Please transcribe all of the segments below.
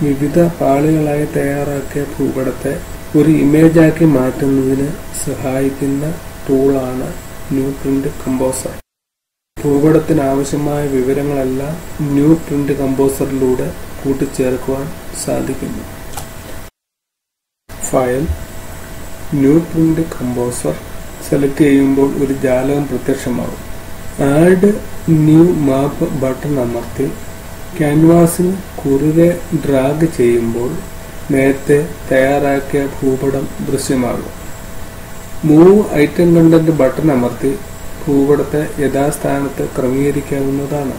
വിവിധ പാളികളായി തയ്യാറാക്കിയ ഭൂപടത്തെ ഒരു ഇമേജാക്കി മാറ്റുന്നതിന് സഹായിക്കുന്ന ടൂളാണ് ന്യൂ പ്രിന്റ് കമ്പോസർ. ഭൂപടത്തിന് ആവശ്യമായ വിവരങ്ങളെല്ലാം ന്യൂ പ്രിന്റ് കമ്പോസറിലൂടെ കൂട്ടിച്ചേർക്കുവാൻ സാധിക്കുന്നു. File, new print composer select ചെയ്യുമ്പോൾ ഒരു ജാലകം പ്രത്യക്ഷമാകും. ആഡ് ന്യൂ മാപ്പ് ബട്ടൺ അമർത്തി ക്യാൻവാസിന് കുറുകെ ഡ്രാഗ് ചെയ്യുമ്പോൾ നേരത്തെ തയ്യാറാക്കിയ ഭൂപടം ദൃശ്യമാകും. മൂവ് ഐറ്റം കണ്ടന്റ് ബട്ടൺ അമർത്തി ഭൂപടത്തെ യഥാസ്ഥാനത്ത് ക്രമീകരിക്കാവുന്നതാണ്.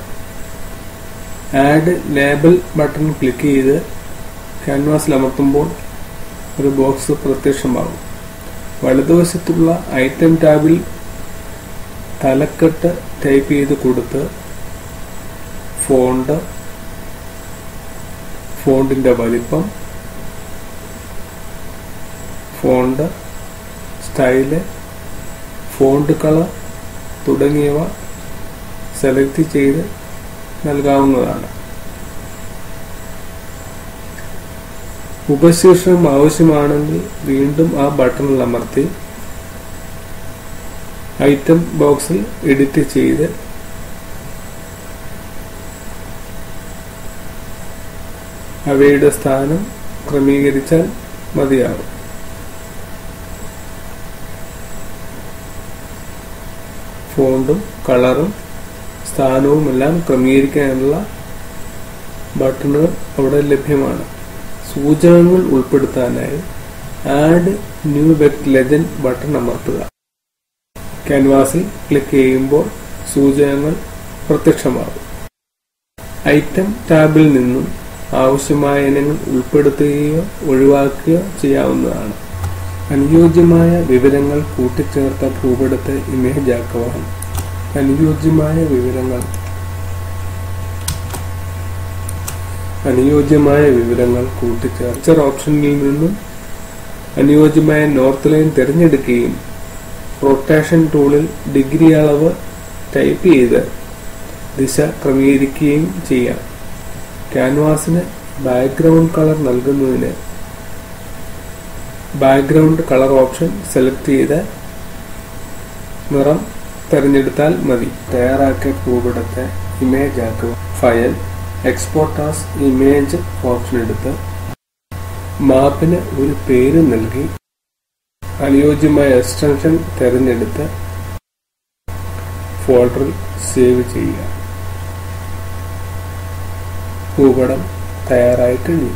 ആഡ് ലേബൽ ബട്ടൺ ക്ലിക്ക് ചെയ്ത് ക്യാൻവാസിൽ അമർത്തുമ്പോൾ ഒരു ബോക്സ് പ്രത്യക്ഷമാകും. വലതുവശത്തുള്ള ഐറ്റം ടാബിൽ തലക്കെട്ട് ടൈപ്പ് ചെയ്ത് കൊടുത്ത് ഫോണ്ട്, ഫോണ്ടിന്റെ വലിപ്പം, ഫോണ്ട് സ്റ്റൈല്, ഫോണ്ട് കളർ തുടങ്ങിയവ സെലക്ട് ചെയ്ത് നൽകാവുന്നതാണ്. ഉപശീർഷകം ആവശ്യമാണെങ്കിൽ വീണ്ടും ആ ബട്ടണിൽ അമർത്തി ഐറ്റം ബോക്സിൽ എഡിറ്റ് ചെയ്ത് അവയുടെ സ്ഥാനം ക്രമീകരിച്ചാൽ മതിയാകും. ഫോണ്ടും കളറും സ്ഥാനവും എല്ലാം ക്രമീകരിക്കാനുള്ള ബട്ടണുകൾ അവിടെ ലഭ്യമാണ്. സൂചകങ്ങൾ ഉൾപ്പെടുത്താനായി ആഡ് ന്യൂ വെക്ട് ലെജൻഡ് ബട്ടൺ അമർത്തുക. ക്യാൻവാസിൽ ക്ലിക്ക് ചെയ്യുമ്പോൾ സൂചകങ്ങൾ പ്രത്യക്ഷമാകും. ഐറ്റം ടാബിൽ നിന്നും ആവശ്യമായ ഇനങ്ങൾ ഉൾപ്പെടുത്തുകയോ ഒഴിവാക്കുകയോ ചെയ്യാവുന്നതാണ്. അനുയോജ്യമായ വിവരങ്ങൾ കൂട്ടിച്ചേർത്ത ഭൂപടത്തെ ഇമേജ് ആക്കുവാൻ അനുയോജ്യമായ വിവരങ്ങൾ കൂട്ടിച്ചേർച്ച ഓപ്ഷനിൽ നിന്നും അനുയോജ്യമായ നോർത്ത് ലൈൻ തിരഞ്ഞെടുക്കുകയും റൊട്ടേഷൻ ടൂളിൽ ഡിഗ്രി അളവ് ടൈപ്പ് ചെയ്ത് ദിശ ക്രമീകരിക്കുകയും ചെയ്യാം. ക്യാൻവാസിന് ബാക്ക്ഗ്രൗണ്ട് കളർ നൽകുന്നതിന് ബാക്ക്ഗ്രൗണ്ട് കളർ ഓപ്ഷൻ സെലക്ട് ചെയ്ത് നിറം തിരഞ്ഞെടുത്താൽ മതി. തയ്യാറാക്കിയ ഭൂപടത്തെ ഇമേജ് ആക്കുക. File, export as image option എടുത്ത് മാപ്പിന് ഒരു പേര് നൽകി അനുയോജ്യമായ എക്സ്റ്റൻഷൻ തിരഞ്ഞെടുത്ത് ഫോൾഡറിൽ സേവ് ചെയ്യുക. ഭൂപടം തയ്യാറായി കഴിഞ്ഞു.